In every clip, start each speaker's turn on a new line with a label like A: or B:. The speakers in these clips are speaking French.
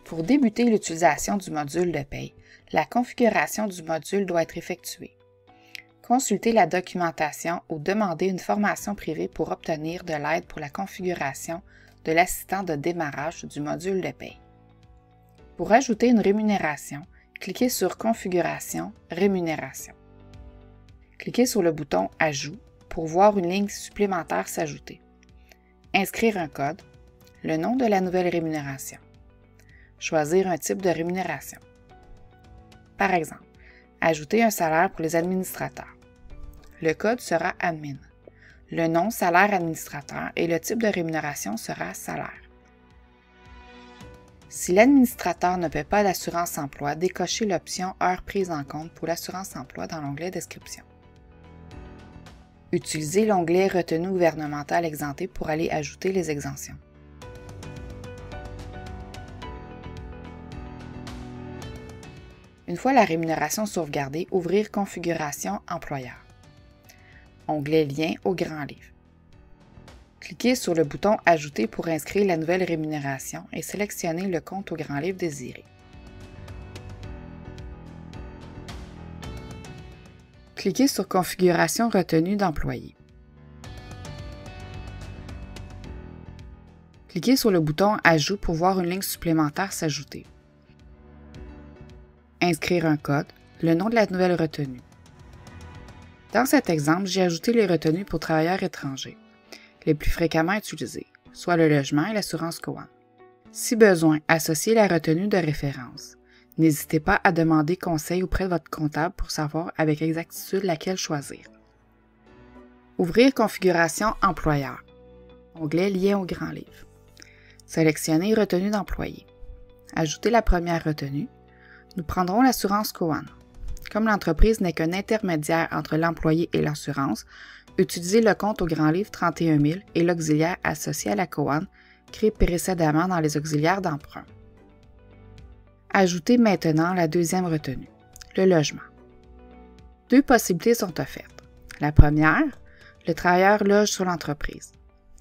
A: Pour débuter l'utilisation du module de paie, la configuration du module doit être effectuée. Consultez la documentation ou demandez une formation privée pour obtenir de l'aide pour la configuration de l'assistant de démarrage du module de paie. Pour ajouter une rémunération, cliquez sur Configuration, Rémunération. Cliquez sur le bouton Ajout pour voir une ligne supplémentaire s'ajouter. Inscrire un code, le nom de la nouvelle rémunération. Choisir un type de rémunération. Par exemple, ajouter un salaire pour les administrateurs. Le code sera Admin. Le nom Salaire administrateur et le type de rémunération sera Salaire. Si l'administrateur ne paie pas l'assurance emploi, décochez l'option Heures prises en compte pour l'assurance emploi dans l'onglet Description. Utilisez l'onglet Retenue gouvernementale exemptée pour aller ajouter les exemptions. Une fois la rémunération sauvegardée, ouvrir Configuration employeur. Onglet Lien au grand livre. Cliquez sur le bouton Ajouter pour inscrire la nouvelle rémunération et sélectionnez le compte au grand livre désiré. Cliquez sur Configuration retenue d'employé. Cliquez sur le bouton Ajout pour voir une ligne supplémentaire s'ajouter. Inscrire un code, le nom de la nouvelle retenue. Dans cet exemple, j'ai ajouté les retenues pour travailleurs étrangers, les plus fréquemment utilisées, soit le logement et l'assurance COAN. Si besoin, associez la retenue de référence. N'hésitez pas à demander conseil auprès de votre comptable pour savoir avec exactitude laquelle choisir. Ouvrir Configuration employeur. Onglet Lien au grand livre. Sélectionnez Retenue d'employé. Ajoutez la première retenue. Nous prendrons l'assurance COAN. Comme l'entreprise n'est qu'un intermédiaire entre l'employé et l'assurance, utilisez le compte au grand livre 31 000 et l'auxiliaire associé à la COAN créé précédemment dans les auxiliaires d'emprunt. Ajoutez maintenant la deuxième retenue, le logement. Deux possibilités sont offertes. La première, le travailleur loge sur l'entreprise.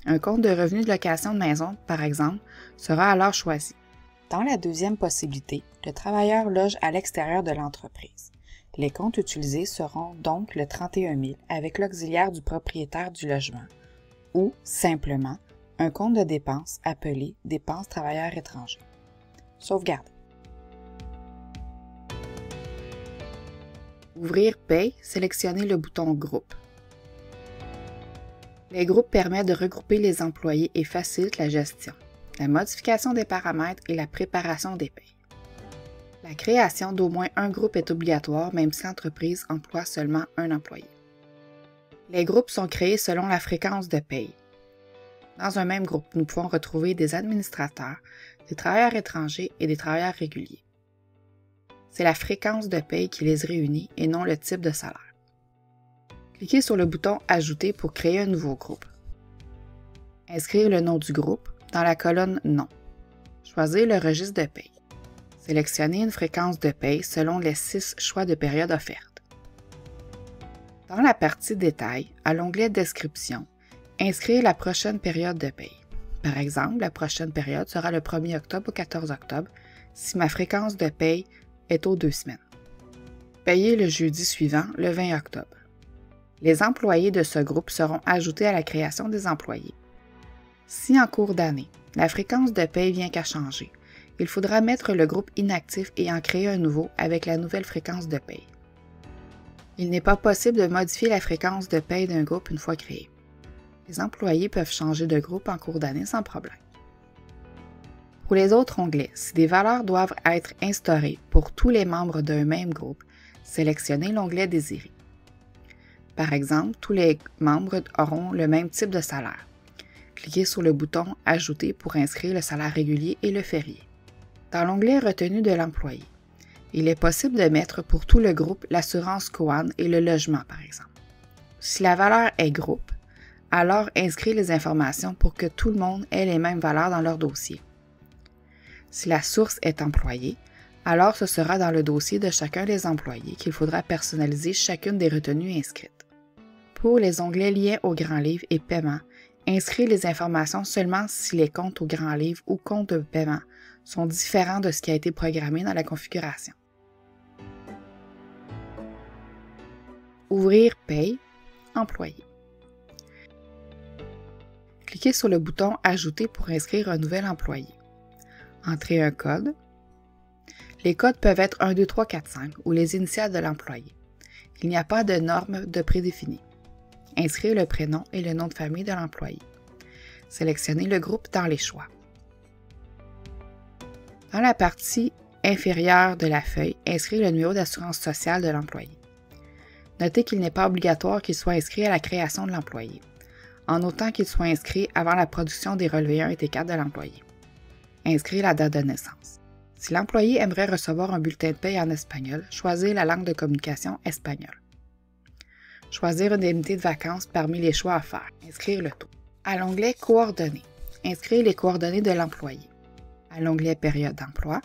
A: Un compte de revenu de location de maison, par exemple, sera alors choisi. Dans la deuxième possibilité, le travailleur loge à l'extérieur de l'entreprise. Les comptes utilisés seront donc le 31 000 avec l'auxiliaire du propriétaire du logement ou, simplement, un compte de dépenses appelé « Dépenses travailleurs étrangers ». Sauvegarder. Ouvrir Paye, sélectionnez le bouton Groupe. Les groupes permettent de regrouper les employés et facilitent la gestion, la modification des paramètres et la préparation des payes. La création d'au moins un groupe est obligatoire même si l'entreprise emploie seulement un employé. Les groupes sont créés selon la fréquence de paye. Dans un même groupe, nous pouvons retrouver des administrateurs, des travailleurs étrangers et des travailleurs réguliers. C'est la fréquence de paye qui les réunit et non le type de salaire. Cliquez sur le bouton « Ajouter » pour créer un nouveau groupe. Inscrire le nom du groupe dans la colonne « Nom ». Choisir le registre de paye. Sélectionnez une fréquence de paye selon les 6 choix de période offertes. Dans la partie Détails, à l'onglet Description, inscrire la prochaine période de paye. Par exemple, la prochaine période sera le 1er octobre au 14 octobre si ma fréquence de paye est aux 2 semaines. Payer le jeudi suivant, le 20 octobre. Les employés de ce groupe seront ajoutés à la création des employés. Si en cours d'année, la fréquence de paye vient qu'à changer, il faudra mettre le groupe inactif et en créer un nouveau avec la nouvelle fréquence de paye. Il n'est pas possible de modifier la fréquence de paye d'un groupe une fois créé. Les employés peuvent changer de groupe en cours d'année sans problème. Pour les autres onglets, si des valeurs doivent être instaurées pour tous les membres d'un même groupe, sélectionnez l'onglet désiré. Par exemple, tous les membres auront le même type de salaire. Cliquez sur le bouton « Ajouter » pour inscrire le salaire régulier et le férié. Dans l'onglet « Retenue de l'employé », il est possible de mettre pour tout le groupe l'assurance COAN et le logement, par exemple. Si la valeur est groupe, alors inscrivez les informations pour que tout le monde ait les mêmes valeurs dans leur dossier. Si la source est employé, alors ce sera dans le dossier de chacun des employés qu'il faudra personnaliser chacune des retenues inscrites. Pour les onglets liés au grand livre et paiement, inscrire les informations seulement si les comptes au grand livre ou comptes de paiement sont différents de ce qui a été programmé dans la configuration. Ouvrir Paye, Employé. Cliquez sur le bouton Ajouter pour inscrire un nouvel employé. Entrez un code. Les codes peuvent être 1, 2, 3, 4, 5 ou les initiales de l'employé. Il n'y a pas de norme de prédéfinie. Inscrire le prénom et le nom de famille de l'employé. Sélectionnez le groupe dans les choix. Dans la partie inférieure de la feuille, inscrire le numéro d'assurance sociale de l'employé. Notez qu'il n'est pas obligatoire qu'il soit inscrit à la création de l'employé, en autant qu'il soit inscrit avant la production des relevés 1 et T4 de l'employé. Inscrire la date de naissance. Si l'employé aimerait recevoir un bulletin de paie en espagnol, choisir la langue de communication espagnole. Choisir une indemnité de vacances parmi les choix à faire. Inscrire le taux. À l'onglet Coordonnées, inscrire les coordonnées de l'employé. À l'onglet Période d'emploi,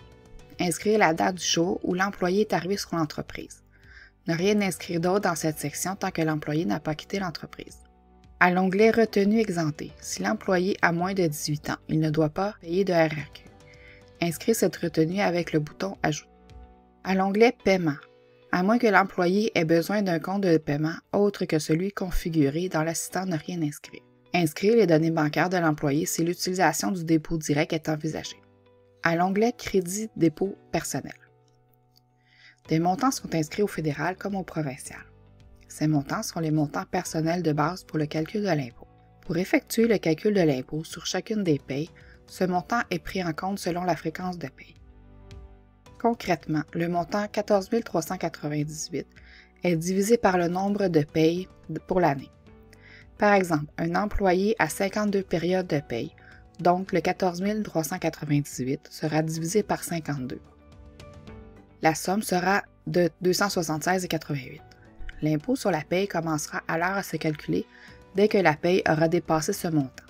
A: inscrire la date du jour où l'employé est arrivé sur l'entreprise. Ne rien inscrire d'autre dans cette section tant que l'employé n'a pas quitté l'entreprise. À l'onglet Retenue exemptée, si l'employé a moins de 18 ans, il ne doit pas payer de RRQ. Inscrire cette retenue avec le bouton Ajout. À l'onglet Paiement, à moins que l'employé ait besoin d'un compte de paiement autre que celui configuré dans l'assistant Ne rien inscrire. Inscrire les données bancaires de l'employé si l'utilisation du dépôt direct est envisagée. À l'onglet Crédit dépôt personnel. Des montants sont inscrits au fédéral comme au provincial. Ces montants sont les montants personnels de base pour le calcul de l'impôt. Pour effectuer le calcul de l'impôt sur chacune des payes, ce montant est pris en compte selon la fréquence de paye. Concrètement, le montant 14 398 est divisé par le nombre de payes pour l'année. Par exemple, un employé a 52 périodes de paye, donc le 14 398 sera divisé par 52. La somme sera de 276,88. L'impôt sur la paye commencera alors à se calculer dès que la paye aura dépassé ce montant.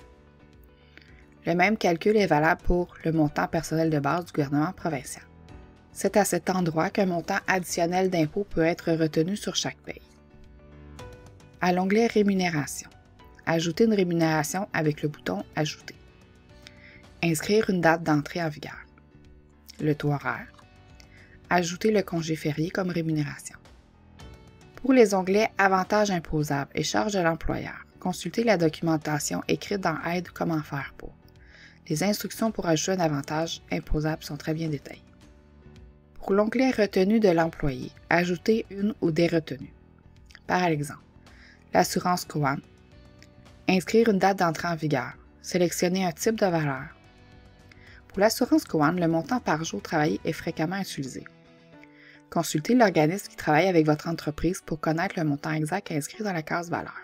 A: Le même calcul est valable pour le montant personnel de base du gouvernement provincial. C'est à cet endroit qu'un montant additionnel d'impôt peut être retenu sur chaque paye. À l'onglet Rémunération, ajouter une rémunération avec le bouton Ajouter. Inscrire une date d'entrée en vigueur. Le taux horaire. Ajouter le congé férié comme rémunération. Pour les onglets Avantages imposables et charges de l'employeur, consultez la documentation écrite dans Aide Comment faire pour. Les instructions pour ajouter un avantage imposable sont très bien détaillées. Pour l'onglet Retenue de l'employé, ajoutez une ou des retenues. Par exemple, l'assurance Coan. Inscrire une date d'entrée en vigueur. Sélectionner un type de valeur. Pour l'assurance Coan, le montant par jour travaillé est fréquemment utilisé. Consultez l'organisme qui travaille avec votre entreprise pour connaître le montant exact inscrit dans la case valeur.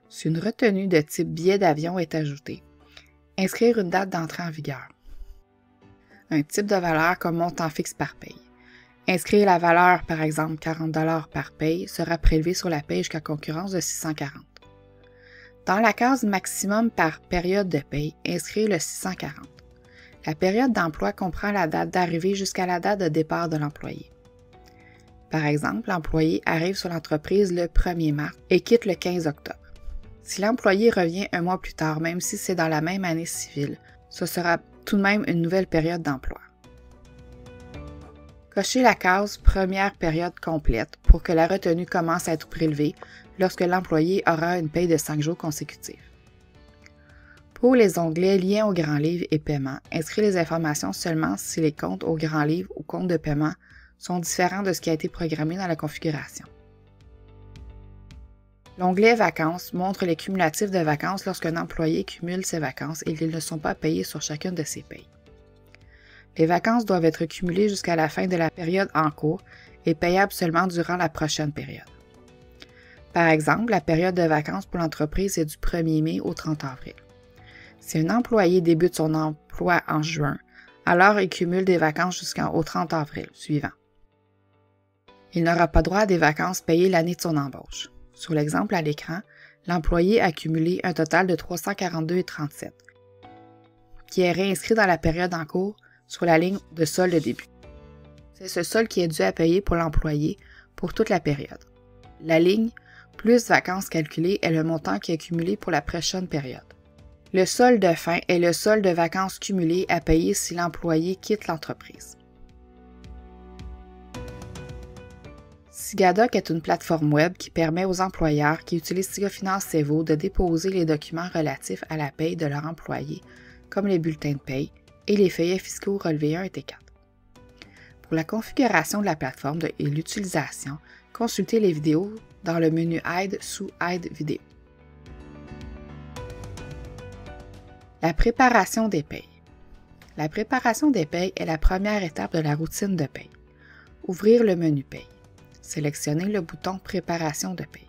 A: Si une retenue de type billet d'avion est ajoutée, inscrire une date d'entrée en vigueur. Un type de valeur comme montant fixe par paye. Inscrire la valeur, par exemple 40 $ par paye, sera prélevé sur la paye jusqu'à concurrence de 640. Dans la case maximum par période de paye, inscrire le 640. La période d'emploi comprend la date d'arrivée jusqu'à la date de départ de l'employé. Par exemple, l'employé arrive sur l'entreprise le 1er mars et quitte le 15 octobre. Si l'employé revient un mois plus tard, même si c'est dans la même année civile, ce sera tout de même une nouvelle période d'emploi. Cochez la case « Première période complète » pour que la retenue commence à être prélevée lorsque l'employé aura une paye de 5 jours consécutifs. Pour les onglets Liens au grand livre et Paiement, inscrire les informations seulement si les comptes au grand livre ou comptes de paiement sont différents de ce qui a été programmé dans la configuration. L'onglet Vacances montre les cumulatifs de vacances lorsqu'un employé cumule ses vacances et qu'ils ne sont pas payés sur chacune de ses payes. Les vacances doivent être cumulées jusqu'à la fin de la période en cours et payables seulement durant la prochaine période. Par exemple, la période de vacances pour l'entreprise est du 1er mai au 30 avril. Si un employé débute son emploi en juin, alors il cumule des vacances jusqu'au 30 avril suivant. Il n'aura pas droit à des vacances payées l'année de son embauche. Sur l'exemple à l'écran, l'employé a cumulé un total de 342,37, qui est réinscrit dans la période en cours sur la ligne de solde début. C'est ce solde qui est dû à payer pour l'employé pour toute la période. La ligne plus vacances calculées est le montant qui est cumulé pour la prochaine période. Le solde de fin est le solde de vacances cumulées à payer si l'employé quitte l'entreprise. Sigadoc est une plateforme web qui permet aux employeurs qui utilisent Sigafinance Cevo de déposer les documents relatifs à la paye de leurs employés, comme les bulletins de paye et les feuillets fiscaux relevés 1 et T4. Pour la configuration de la plateforme et l'utilisation, consultez les vidéos dans le menu Aide sous Aide vidéo. La préparation des payes. La préparation des payes est la première étape de la routine de paye. Ouvrir le menu Paye. Sélectionnez le bouton Préparation de paye.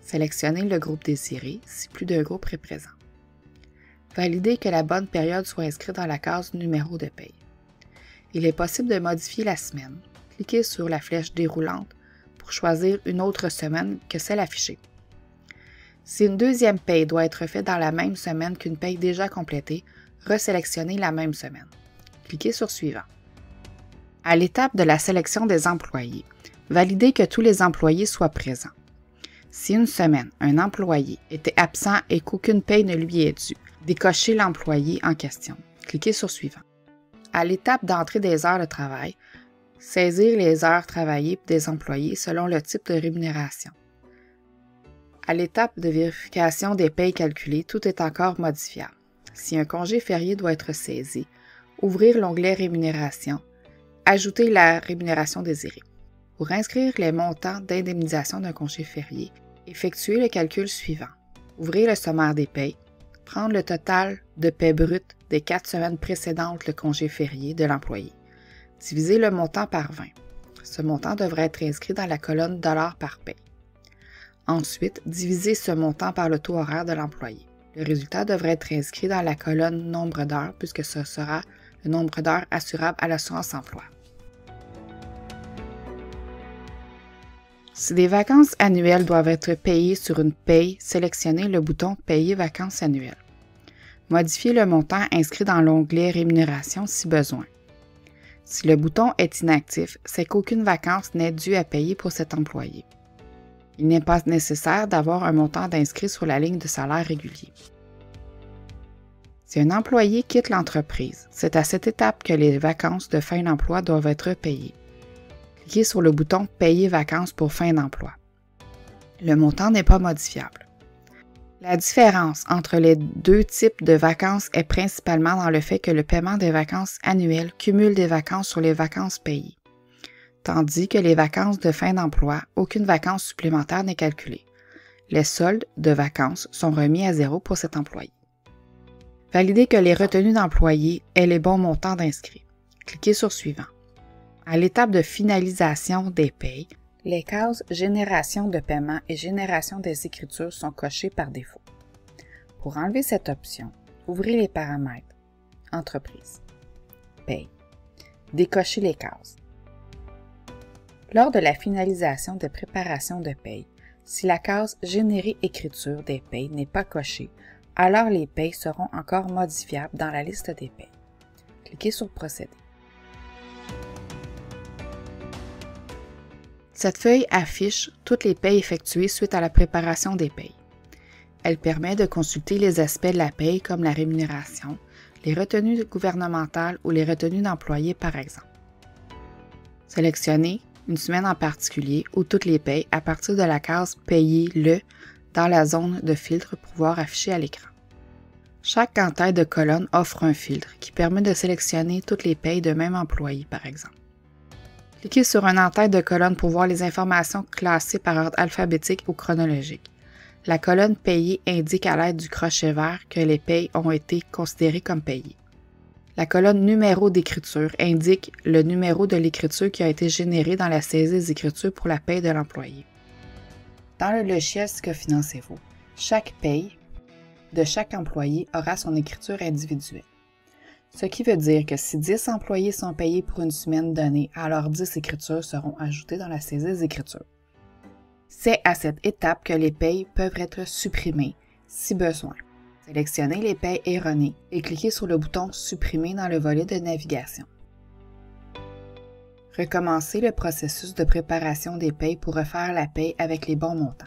A: Sélectionnez le groupe désiré si plus d'un groupe est présent. Validez que la bonne période soit inscrite dans la case Numéro de paye. Il est possible de modifier la semaine. Cliquez sur la flèche déroulante pour choisir une autre semaine que celle affichée. Si une deuxième paye doit être faite dans la même semaine qu'une paye déjà complétée, resélectionnez la même semaine. Cliquez sur Suivant. À l'étape de la sélection des employés, validez que tous les employés soient présents. Si une semaine, un employé était absent et qu'aucune paye ne lui est due, décochez l'employé en question. Cliquez sur Suivant. À l'étape d'entrée des heures de travail, saisir les heures travaillées des employés selon le type de rémunération. À l'étape de vérification des payes calculées, tout est encore modifiable. Si un congé férié doit être saisi, ouvrir l'onglet Rémunération, ajouter la rémunération désirée. Pour inscrire les montants d'indemnisation d'un congé férié, effectuez le calcul suivant. Ouvrez le sommaire des payes, prendre le total de paie brute des 4 semaines précédentes le congé férié de l'employé. Divisez le montant par 20. Ce montant devrait être inscrit dans la colonne $ par paie. Ensuite, divisez ce montant par le taux horaire de l'employé. Le résultat devrait être inscrit dans la colonne Nombre d'heures puisque ce sera le nombre d'heures assurables à l'assurance emploi. Si des vacances annuelles doivent être payées sur une paye, sélectionnez le bouton Payer vacances annuelles. Modifiez le montant inscrit dans l'onglet Rémunération si besoin. Si le bouton est inactif, c'est qu'aucune vacance n'est due à payer pour cet employé. Il n'est pas nécessaire d'avoir un montant d'inscrit sur la ligne de salaire régulier. Si un employé quitte l'entreprise, c'est à cette étape que les vacances de fin d'emploi doivent être payées. Cliquez sur le bouton Payer vacances pour fin d'emploi. Le montant n'est pas modifiable. La différence entre les deux types de vacances est principalement dans le fait que le paiement des vacances annuelles cumule des vacances sur les vacances payées, tandis que les vacances de fin d'emploi, aucune vacance supplémentaire n'est calculée. Les soldes de vacances sont remis à zéro pour cet employé. Validez que les retenues d'employés aient les bons montants d'inscrits. Cliquez sur Suivant. À l'étape de finalisation des payes, les cases Génération de paiement et Génération des écritures sont cochées par défaut. Pour enlever cette option, ouvrez les paramètres Entreprise, Paye, décochez les cases. Lors de la finalisation de préparation de paye, si la case Générer écriture des payes n'est pas cochée, alors les payes seront encore modifiables dans la liste des payes. Cliquez sur Procéder. Cette feuille affiche toutes les payes effectuées suite à la préparation des payes. Elle permet de consulter les aspects de la paye comme la rémunération, les retenues gouvernementales ou les retenues d'employés par exemple. Sélectionnez une semaine en particulier ou toutes les payes à partir de la case « Payer le » dans la zone de filtre pour pouvoir afficher à l'écran. Chaque en-tête de colonne offre un filtre qui permet de sélectionner toutes les payes d'un même employé par exemple. Cliquez sur un en-tête de colonne pour voir les informations classées par ordre alphabétique ou chronologique. La colonne Payé indique à l'aide du crochet vert que les payes ont été considérées comme payées. La colonne Numéro d'écriture indique le numéro de l'écriture qui a été générée dans la saisie des écritures pour la paye de l'employé. Dans le logiciel Sigafinance Cevo, chaque paye de chaque employé aura son écriture individuelle. Ce qui veut dire que si 10 employés sont payés pour une semaine donnée, alors 10 écritures seront ajoutées dans la saisie des écritures. C'est à cette étape que les payes peuvent être supprimées si besoin. Sélectionnez les payes erronées et cliquez sur le bouton « Supprimer » dans le volet de navigation. Recommencez le processus de préparation des payes pour refaire la paye avec les bons montants.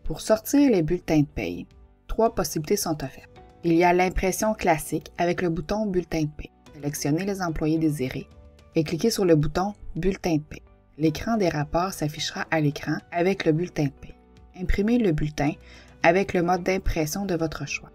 A: Pour sortir les bulletins de paye, 3 possibilités sont offertes. Il y a l'impression classique avec le bouton Bulletin de paie. Sélectionnez les employés désirés et cliquez sur le bouton Bulletin de paie. L'écran des rapports s'affichera à l'écran avec le bulletin de paie. Imprimez le bulletin avec le mode d'impression de votre choix.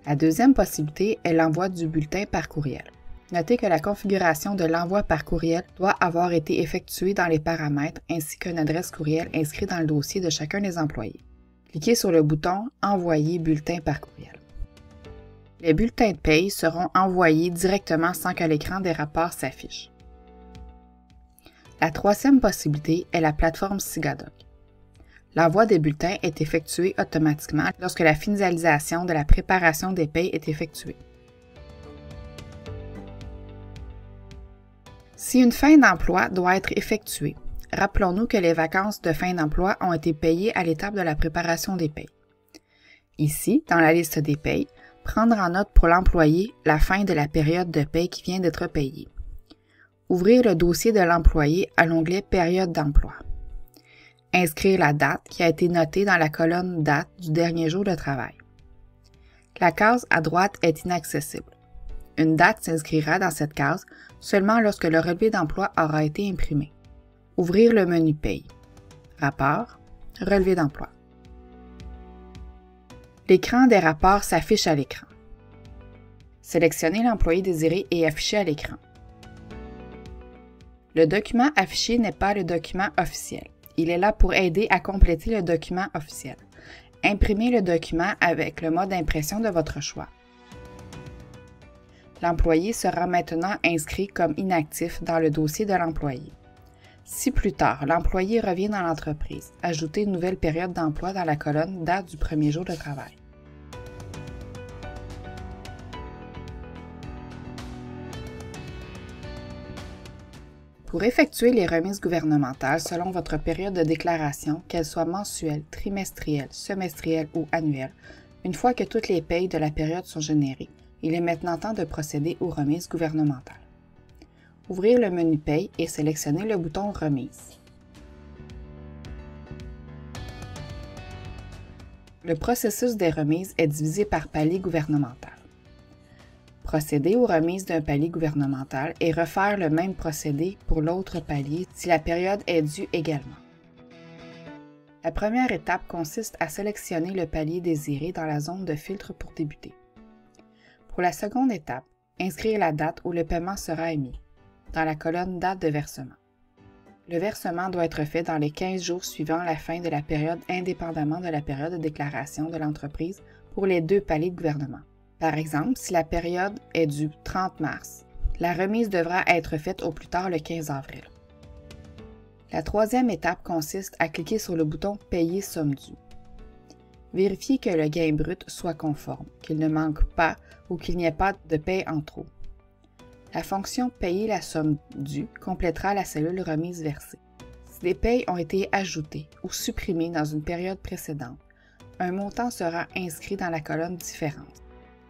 A: La deuxième possibilité est l'envoi du bulletin par courriel. Notez que la configuration de l'envoi par courriel doit avoir été effectuée dans les paramètres ainsi qu'une adresse courriel inscrite dans le dossier de chacun des employés. Cliquez sur le bouton « Envoyer bulletin par courriel ». Les bulletins de paye seront envoyés directement sans que l'écran des rapports s'affiche. La troisième possibilité est la plateforme Sigadoc. L'envoi des bulletins est effectué automatiquement lorsque la finalisation de la préparation des payes est effectuée. Si une fin d'emploi doit être effectuée, rappelons-nous que les vacances de fin d'emploi ont été payées à l'étape de la préparation des payes. Ici, dans la liste des payes, prendre en note pour l'employé la fin de la période de paye qui vient d'être payée. Ouvrir le dossier de l'employé à l'onglet « Période d'emploi ». Inscrire la date qui a été notée dans la colonne « Date » du dernier jour de travail. La case à droite est inaccessible. Une date s'inscrira dans cette case seulement lorsque le relevé d'emploi aura été imprimé. Ouvrir le menu Paye. Rapport, relevé d'emploi. L'écran des rapports s'affiche à l'écran. Sélectionnez l'employé désiré et affichez à l'écran. Le document affiché n'est pas le document officiel. Il est là pour aider à compléter le document officiel. Imprimez le document avec le mode d'impression de votre choix. L'employé sera maintenant inscrit comme inactif dans le dossier de l'employé. Si plus tard, l'employé revient dans l'entreprise, ajoutez une nouvelle période d'emploi dans la colonne « Date du premier jour de travail ». Pour effectuer les remises gouvernementales selon votre période de déclaration, qu'elles soient mensuelles, trimestrielles, semestrielles ou annuelles, une fois que toutes les payes de la période sont générées, il est maintenant temps de procéder aux remises gouvernementales. Ouvrir le menu Paye et sélectionner le bouton Remise. Le processus des remises est divisé par palier gouvernemental. Procéder aux remises d'un palier gouvernemental et refaire le même procédé pour l'autre palier si la période est due également. La première étape consiste à sélectionner le palier désiré dans la zone de filtre pour débuter. Pour la seconde étape, inscrire la date où le paiement sera émis, dans la colonne « Date de versement ». Le versement doit être fait dans les 15 jours suivant la fin de la période indépendamment de la période de déclaration de l'entreprise pour les 2 paliers de gouvernement. Par exemple, si la période est du 30 mars, la remise devra être faite au plus tard le 15 avril. La troisième étape consiste à cliquer sur le bouton « Payer somme due ». Vérifiez que le gain brut soit conforme, qu'il ne manque pas ou qu'il n'y ait pas de paie en trop. La fonction « Payer la somme due » complétera la cellule « Remise versée ». Si des paies ont été ajoutées ou supprimées dans une période précédente, un montant sera inscrit dans la colonne « Différence ».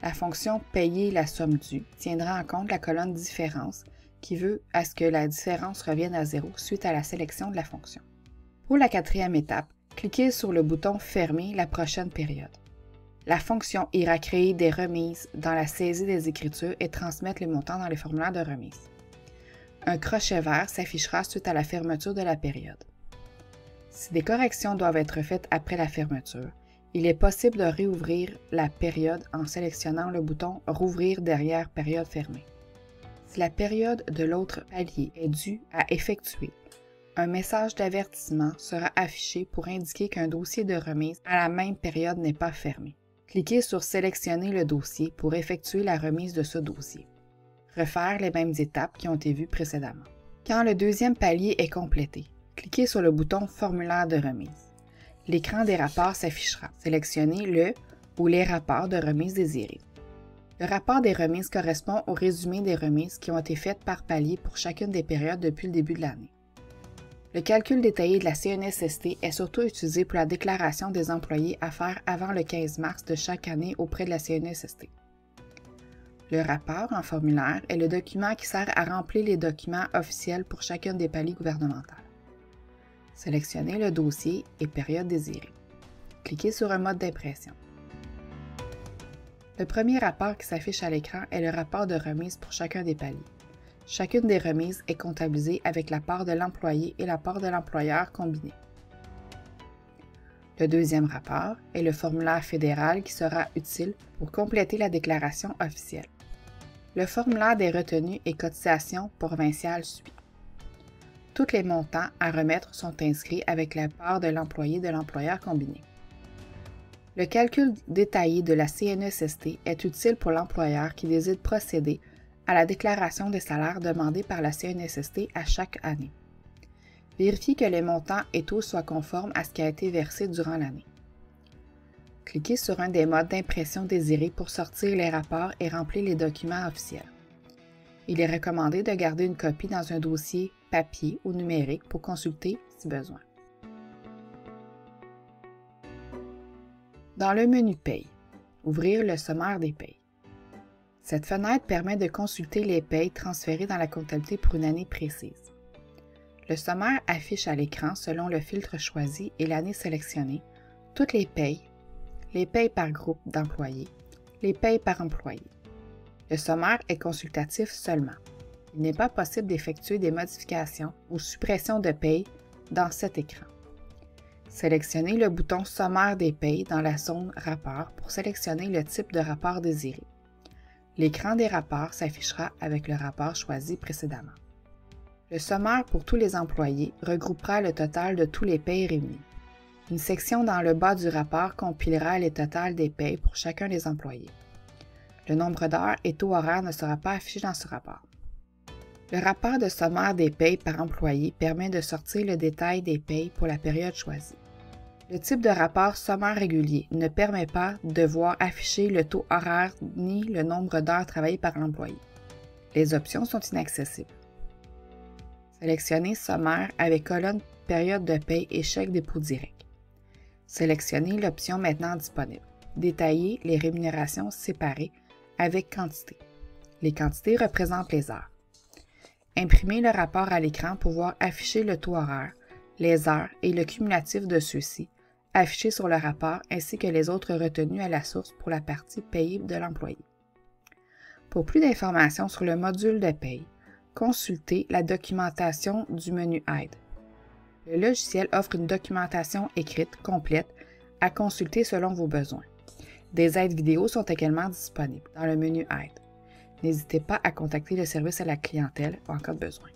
A: La fonction « Payer la somme due » tiendra en compte la colonne « Différence » qui veut à ce que la différence revienne à 0 suite à la sélection de la fonction. Pour la quatrième étape, cliquez sur le bouton « Fermer la prochaine période ». La fonction ira créer des remises dans la saisie des écritures et transmettre les montants dans les formulaires de remise. Un crochet vert s'affichera suite à la fermeture de la période. Si des corrections doivent être faites après la fermeture, il est possible de réouvrir la période en sélectionnant le bouton « Rouvrir derrière période fermée ». Si la période de l'autre palier est due à effectuer, un message d'avertissement sera affiché pour indiquer qu'un dossier de remise à la même période n'est pas fermé. Cliquez sur « Sélectionner le dossier » pour effectuer la remise de ce dossier. Refaire les mêmes étapes qui ont été vues précédemment. Quand le deuxième palier est complété, cliquez sur le bouton « Formulaire de remise ». L'écran des rapports s'affichera. Sélectionnez le ou les rapports de remise désirés. Le rapport des remises correspond au résumé des remises qui ont été faites par palier pour chacune des périodes depuis le début de l'année. Le calcul détaillé de la CNSST est surtout utilisé pour la déclaration des employés à faire avant le 15 mars de chaque année auprès de la CNSST. Le rapport en formulaire est le document qui sert à remplir les documents officiels pour chacun des paliers gouvernementaux. Sélectionnez le dossier et période désirée. Cliquez sur un mode d'impression. Le premier rapport qui s'affiche à l'écran est le rapport de remise pour chacun des paliers. Chacune des remises est comptabilisée avec la part de l'employé et la part de l'employeur combinée. Le deuxième rapport est le formulaire fédéral qui sera utile pour compléter la déclaration officielle. Le formulaire des retenues et cotisations provinciales suit. Tous les montants à remettre sont inscrits avec la part de l'employé et de l'employeur combiné. Le calcul détaillé de la CNESST est utile pour l'employeur qui désire procéder à la déclaration des salaires demandés par la CNESST à chaque année. Vérifiez que les montants et taux soient conformes à ce qui a été versé durant l'année. Cliquez sur un des modes d'impression désirés pour sortir les rapports et remplir les documents officiels. Il est recommandé de garder une copie dans un dossier papier ou numérique pour consulter si besoin. Dans le menu Paye, ouvrir le sommaire des payes. Cette fenêtre permet de consulter les payes transférées dans la comptabilité pour une année précise. Le sommaire affiche à l'écran, selon le filtre choisi et l'année sélectionnée, toutes les payes par groupe d'employés, les payes par employé. Le sommaire est consultatif seulement. Il n'est pas possible d'effectuer des modifications ou suppressions de payes dans cet écran. Sélectionnez le bouton Sommaire des payes dans la zone Rapport pour sélectionner le type de rapport désiré. L'écran des rapports s'affichera avec le rapport choisi précédemment. Le sommaire pour tous les employés regroupera le total de tous les payes réunis. Une section dans le bas du rapport compilera les totals des payes pour chacun des employés. Le nombre d'heures et taux horaires ne sera pas affiché dans ce rapport. Le rapport de sommaire des payes par employé permet de sortir le détail des payes pour la période choisie. Le type de rapport sommaire régulier ne permet pas de voir afficher le taux horaire ni le nombre d'heures travaillées par l'employé. Les options sont inaccessibles. Sélectionnez Sommaire avec colonne Période de paye et chèque dépôt direct. Sélectionnez l'option maintenant disponible. Détaillez les rémunérations séparées avec quantité. Les quantités représentent les heures. Imprimez le rapport à l'écran pour voir afficher le taux horaire, les heures et le cumulatif de ceux-ci, affichés sur le rapport ainsi que les autres retenues à la source pour la partie payée de l'employé. Pour plus d'informations sur le module de paye, consultez la documentation du menu Aide. Le logiciel offre une documentation écrite complète à consulter selon vos besoins. Des aides vidéo sont également disponibles dans le menu Aide. N'hésitez pas à contacter le service à la clientèle en cas de besoin.